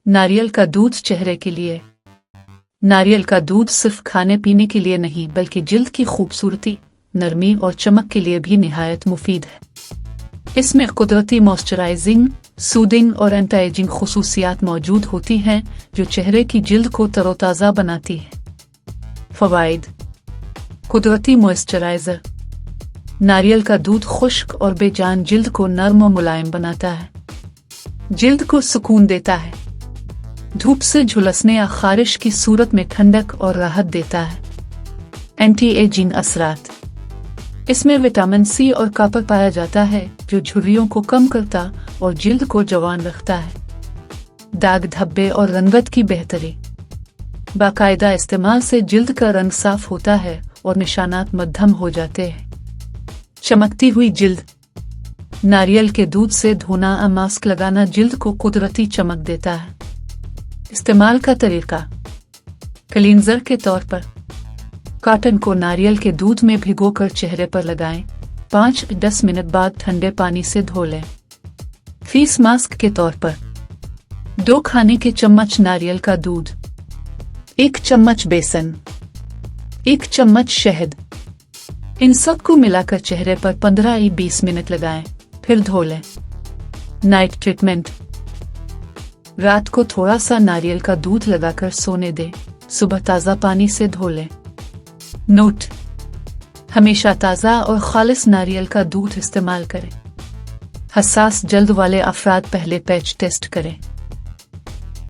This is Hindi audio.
नारियल का दूध चेहरे के लिए। नारियल का दूध सिर्फ खाने पीने के लिए नहीं बल्कि जिल्द की खूबसूरती, नरमी और चमक के लिए भी निहायत मुफीद है। इसमें कुदरती मॉइस्चराइजिंग, सूदिंग और एंटी एजिंग खुसूसियात मौजूद होती हैं जो चेहरे की जिल्द को तरोताज़ा बनाती है। फ़वाइद। कुदरती मॉइस्चराइज़र। नारियल का दूध खुश्क और बेजान जिल्द को नर्म और मुलायम बनाता है, जिल्द को सुकून देता है, धूप से झुलसने या खारिश की सूरत में ठंडक और राहत देता है। एंटी एजिंग असरात। इसमें विटामिन सी और कॉपर पाया जाता है जो झुर्रियों को कम करता और जिल्द को जवान रखता है। दाग धब्बे और रंगत की बेहतरी। बाकायदा इस्तेमाल से जिल्द का रंग साफ होता है और निशानात मध्यम हो जाते हैं। चमकती हुई जिल्द। नारियल के दूध से धोना या मास्क लगाना जिल्द को कुदरती चमक देता है। इस्तेमाल का तरीका। क्लींजर के तौर पर कॉटन को नारियल के दूध में भिगोकर चेहरे पर लगाएं। 5-10 मिनट बाद ठंडे पानी से धो लें। फेस मास्क के तौर पर 2 खाने के चम्मच नारियल का दूध, 1 चम्मच बेसन, 1 चम्मच शहद, इन सबको मिलाकर चेहरे पर 15-20 मिनट लगाएं, फिर धो लें। Night treatment. रात को थोड़ा सा नारियल का दूध लगाकर सोने दें, सुबह ताज़ा पानी से धो लें। नोट: हमेशा ताज़ा और खालिस नारियल का दूध इस्तेमाल करें। हसास जल्द वाले अफराद पहले पैच टेस्ट करें।